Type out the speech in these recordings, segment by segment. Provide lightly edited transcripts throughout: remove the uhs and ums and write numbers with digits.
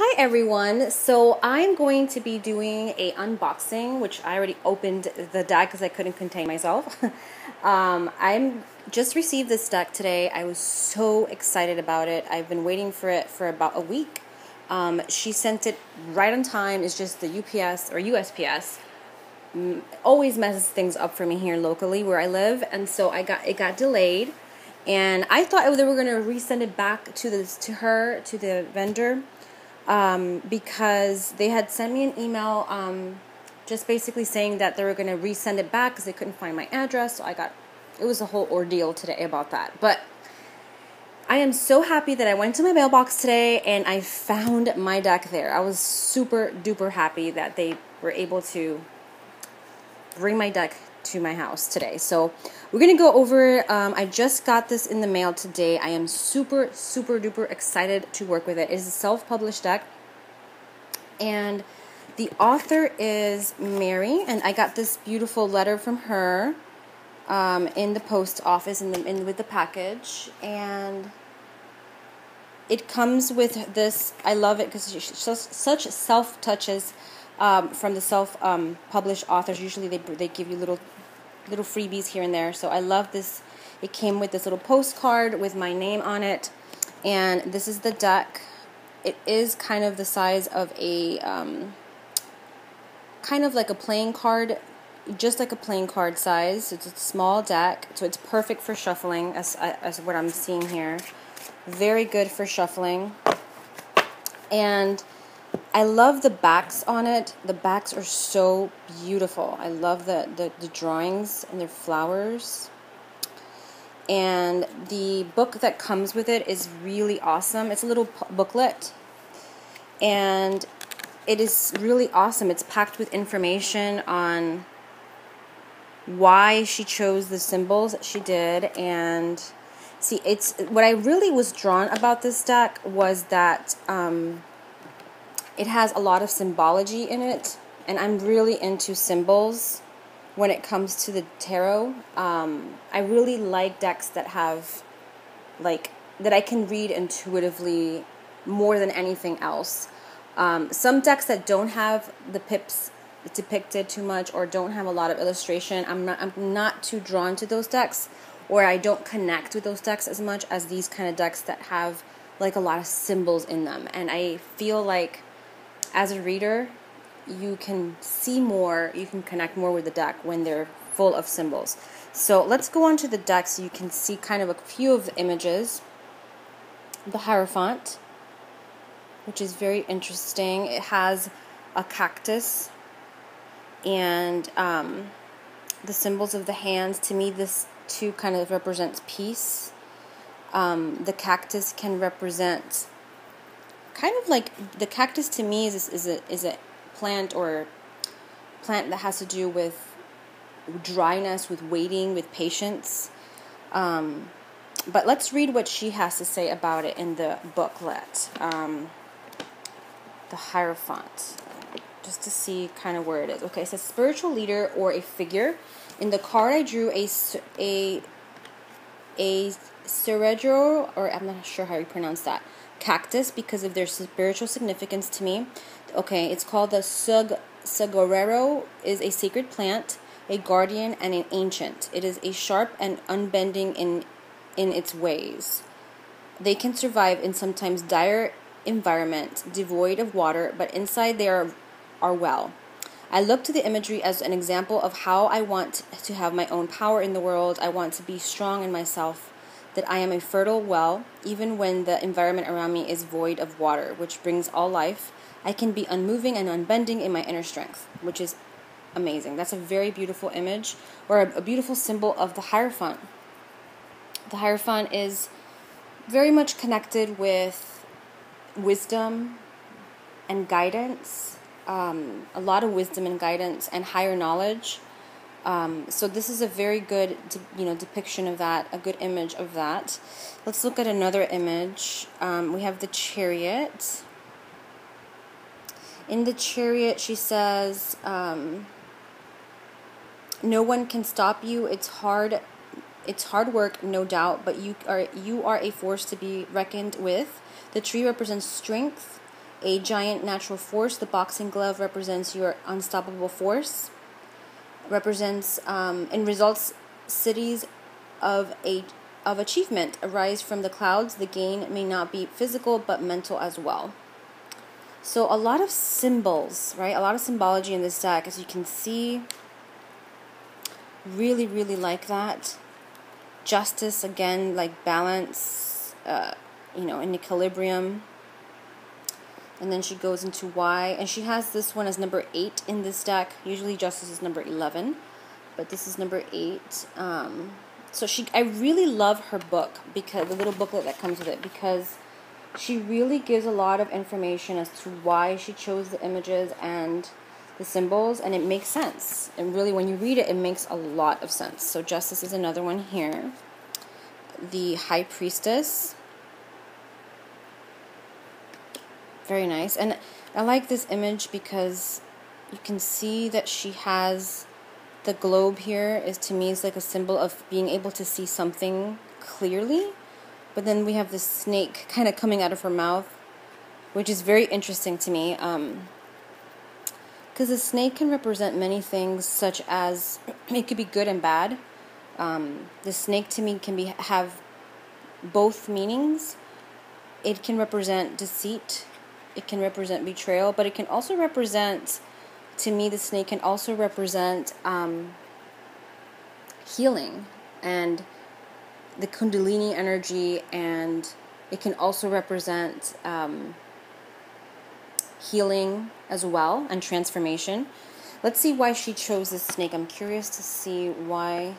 Hi everyone. So I'm going to be doing a unboxing, which I already opened the deck because I couldn't contain myself. I'm just received this deck today. I was so excited about it. I've been waiting for it for about a week. She sent it right on time. It's just the UPS or USPS always messes things up for me here locally where I live, and so it got delayed. And I thought they were going to resend it back to the vendor. Because they had sent me an email just basically saying that they were going to resend it back because they couldn't find my address. So it was a whole ordeal today about that. But I am so happy that I went to my mailbox today and I found my deck there. I was super duper happy that they were able to bring my deck to my house today. So we're going to go over, I just got this in the mail today. I am super duper excited to work with it. It is a self-published deck, and the author is Mary, and I got this beautiful letter from her in the post office with the package, and it comes with this. I love it because it's such self-touches from the self-published authors. Usually they give you little freebies here and there. So I love this. It came with this little postcard with my name on it, and this is the deck. It is kind of the size of a kind of like a playing card, just like a playing card size. It's a small deck, so it's perfect for shuffling as what I'm seeing here. Very good for shuffling. And I love the backs on it. The backs are so beautiful. I love the drawings and their flowers. And the book that comes with it is really awesome. It's a little booklet. And it is really awesome. It's packed with information on why she chose the symbols that she did. And see, it's what I really was drawn about this deck was that it has a lot of symbology in it, and I'm really into symbols when it comes to the tarot. I really like decks that have, that I can read intuitively more than anything else. Some decks that don't have the pips depicted too much or don't have a lot of illustration, I'm not too drawn to those decks, or I don't connect with those decks as much as these kind of decks that have like a lot of symbols in them. And I feel like as a reader, you can see more, you can connect more with the deck when they're full of symbols. So let's go on to the deck so you can see kind of a few of the images. The Hierophant, which is very interesting. It has a cactus and the symbols of the hands. To me, this too kind of represents peace. The cactus can represent kind of like, the cactus to me is a plant that has to do with dryness, with waiting, with patience. But let's read what she has to say about it in the booklet. The Hierophant, just to see kind of where it is. Okay, it says spiritual leader or a figure. In the card I drew a cerebral, or I'm not sure how you pronounce that, cactus because of their spiritual significance to me. Okay, it's called the saguaro. Is a sacred plant, a guardian, and an ancient. It is a sharp and unbending in its ways. They can survive in sometimes dire environment, devoid of water, but inside they are well. I look to the imagery as an example of how I want to have my own power in the world. I want to be strong in myself, that I am a fertile well, even when the environment around me is void of water, which brings all life. I can be unmoving and unbending in my inner strength, which is amazing. That's a very beautiful image, or a beautiful symbol of the Hierophant. The Hierophant is very much connected with wisdom and guidance, a lot of wisdom and guidance and higher knowledge. So this is a very good, depiction of that, a good image of that. Let's look at another image. We have the Chariot. In the Chariot, she says, no one can stop you. It's hard work, no doubt, but you are a force to be reckoned with. The tree represents strength, a giant natural force. The boxing glove represents your unstoppable force. Represents and results cities of achievement arise from the clouds. The gain may not be physical but mental as well. So a lot of symbols, right? A lot of symbology in this deck, as you can see. Really, really like that. Justice, again, like balance, in equilibrium. And then she goes into why. And she has this one as number 8 in this deck. Usually Justice is number 11. But this is number 8. So I really love her book, because the little booklet that comes with it, because she really gives a lot of information as to why she chose the images and the symbols, and it makes sense. And really, when you read it, it makes a lot of sense. So Justice is another one here. The High Priestess. Very nice. And I like this image because you can see that she has the globe here. To me is like a symbol of being able to see something clearly. But then we have the snake kind of coming out of her mouth, which is very interesting to me. Because the snake can represent many things, such as it could be good and bad. The snake to me can have both meanings. It can represent deceit. It can represent betrayal, but it can also represent, to me, the snake can also represent healing and the Kundalini energy, and it can also represent healing as well and transformation. Let's see why she chose this snake. I'm curious to see why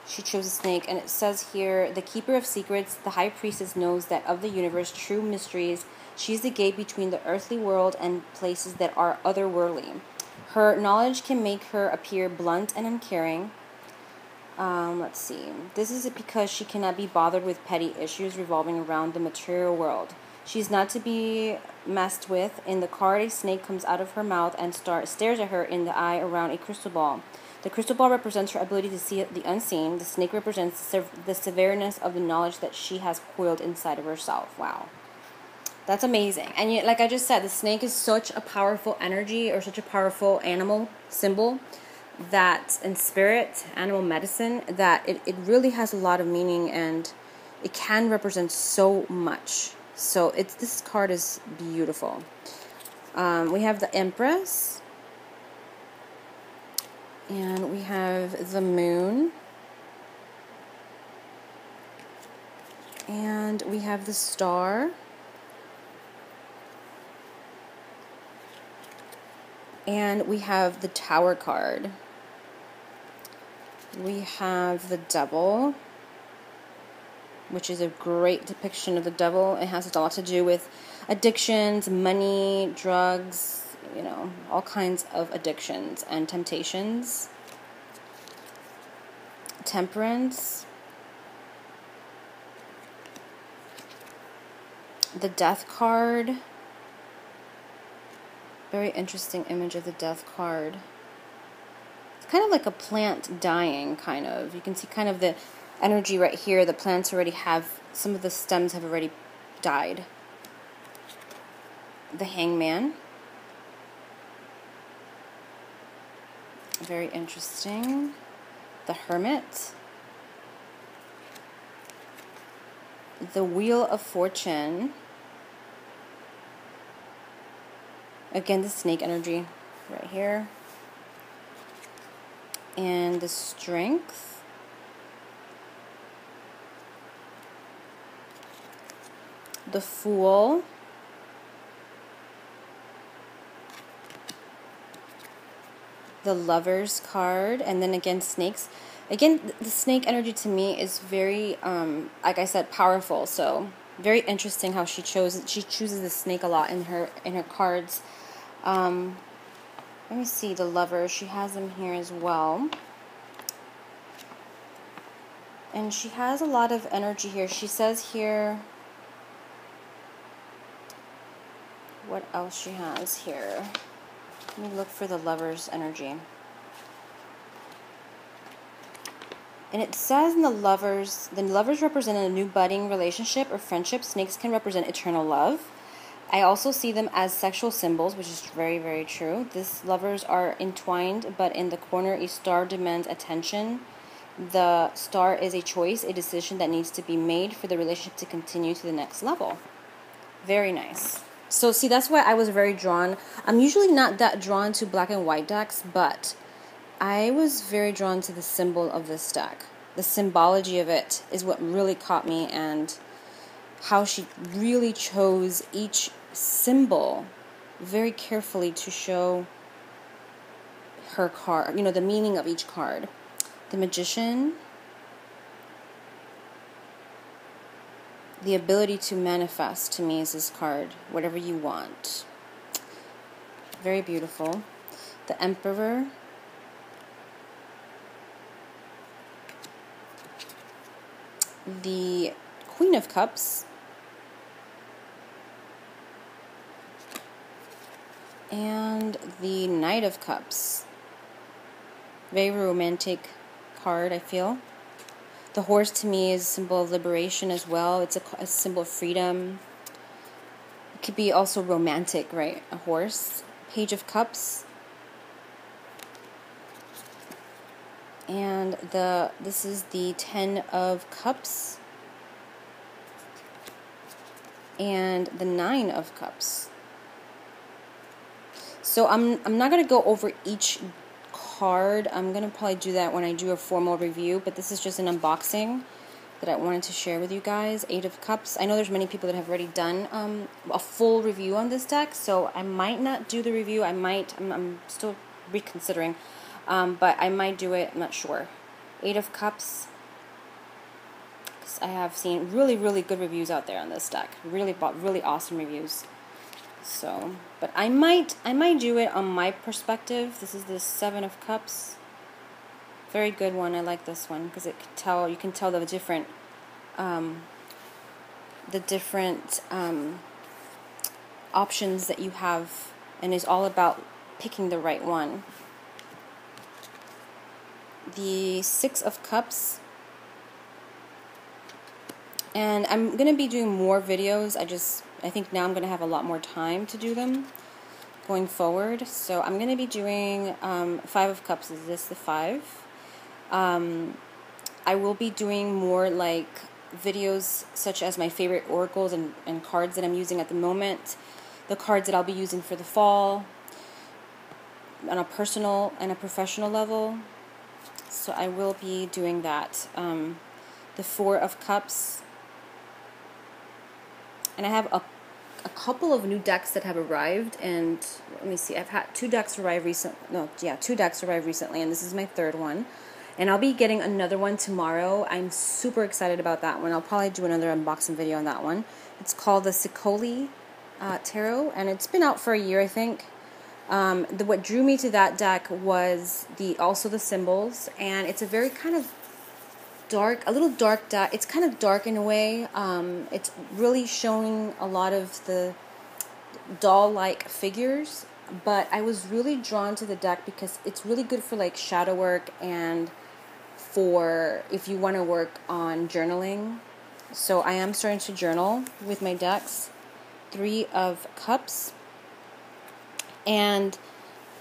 she chose a snake. And it says here, the keeper of secrets, the high priestess, knows that of the universe true mysteries. She is the gate between the earthly world and places that are otherworldly. Her knowledge can make her appear blunt and uncaring. Let's see. This is because she cannot be bothered with petty issues revolving around the material world. She's not to be messed with. In the card, a snake comes out of her mouth and stares at her in the eye around a crystal ball. The crystal ball represents her ability to see the unseen. The snake represents the severeness of the knowledge that she has coiled inside of herself. Wow. That's amazing. And yet, like I just said, the snake is such a powerful energy, or such a powerful animal symbol, that in spirit, animal medicine, that it really has a lot of meaning, and it can represent so much. So this card is beautiful. We have the Empress, and we have the Moon, and we have the Star, and we have the Tower card. We have the Devil, which is a great depiction of the devil. It has a lot to do with addictions, money, drugs, all kinds of addictions and temptations. Temperance. The Death card. Very interesting image of the Death card. It's kind of like a plant dying, kind of. You can see kind of the energy right here. The plants already have, some of the stems have already died. The Hangman. Very interesting. The Hermit. The Wheel of Fortune. Again, the snake energy right here. And the Strength. The Fool. The Lovers card. And then again, snakes. Again, the snake energy to me is very, like I said, powerful. So very interesting how she chooses the snake a lot in her cards. Let me see the Lover. She has them here as well. And she has a lot of energy here. She says here, what else she has here? Let me look for the Lover's energy. And it says in the Lovers represent a new budding relationship or friendship. Snakes can represent eternal love. I also see them as sexual symbols, which is very, very true. These lovers are entwined, but in the corner, a star demands attention. The star is a choice, a decision that needs to be made for the relationship to continue to the next level. Very nice. So, see, that's why I was very drawn. I'm usually not that drawn to black and white decks, but I was very drawn to the symbol of this deck. The symbology of it is what really caught me, and how she really chose each symbol very carefully to show her card, the meaning of each card. The Magician, the ability to manifest, to me, is this card. Whatever you want. Very beautiful. The Emperor, the Queen of Cups, and the Knight of Cups. Very romantic card, I feel. The horse, to me, is a symbol of liberation as well. It's a symbol of freedom. It could be also romantic, right? A horse. Page of Cups. And this is the 10 of Cups. And the 9 of Cups. So I'm not going to go over each card. I'm going to probably do that when I do a formal review, but this is just an unboxing that I wanted to share with you guys. 8 of Cups. I know there's many people that have already done a full review on this deck, so I might not do the review. I'm still reconsidering, but I might do it. I'm not sure. 8 of Cups. I have seen really, really good reviews out there on this deck. Really awesome reviews. So, but I might do it on my perspective. This is the 7 of Cups. Very good one. I like this one because you can tell the different options that you have, and is all about picking the right one. The 6 of Cups. And I'm going to be doing more videos. I think now I'm going to have a lot more time to do them going forward. So I'm going to be doing 5 of Cups. Is this the 5? I will be doing more like videos such as my favorite oracles and cards that I'm using at the moment. The cards that I'll be using for the fall on a personal and a professional level. So I will be doing that. The 4 of Cups. And I have a couple of new decks that have arrived, and let me see, I've had 2 decks arrive recently, 2 decks arrive recently, and this is my 3rd one, and I'll be getting another one tomorrow. I'm super excited about that one. I'll probably do another unboxing video on that one. It's called the Sikoli Tarot, and it's been out for a year, I think. What drew me to that deck was also the symbols, and it's a very kind of a little dark deck. It's kind of dark in a way. It's really showing a lot of the doll-like figures, but I was really drawn to the deck because it's really good for like shadow work and for if you want to work on journaling. So I am starting to journal with my decks. 3 of Cups, and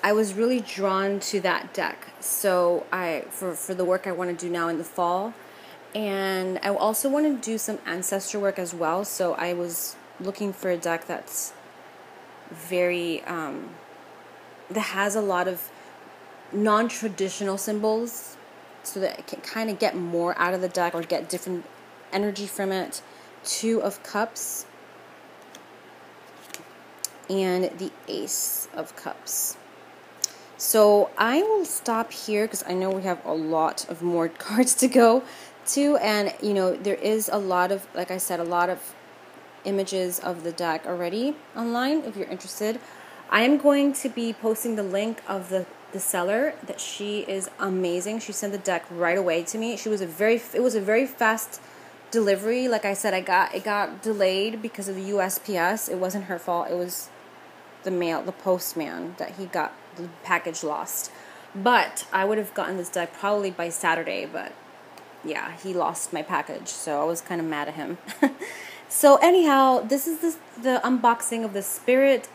I was really drawn to that deck. So for the work I want to do now in the fall, and I also want to do some ancestor work as well. So I was looking for a deck that's very that has a lot of non-traditional symbols, so that I can kind of get more out of the deck or get different energy from it. 2 of Cups and the Ace of Cups. So I will stop here because I know we have a lot of more cards to go to, and there is a lot of, like I said, a lot of images of the deck already online if you're interested. I am going to be posting the link of the seller. That she is amazing. She sent the deck right away to me. It was a very fast delivery. Like I said, it got delayed because of the USPS. It wasn't her fault. It was the postman that he got the package lost. But I would have gotten this deck probably by Saturday, but yeah, he lost my package, so I was kind of mad at him. So anyhow, this is the unboxing of the Spirit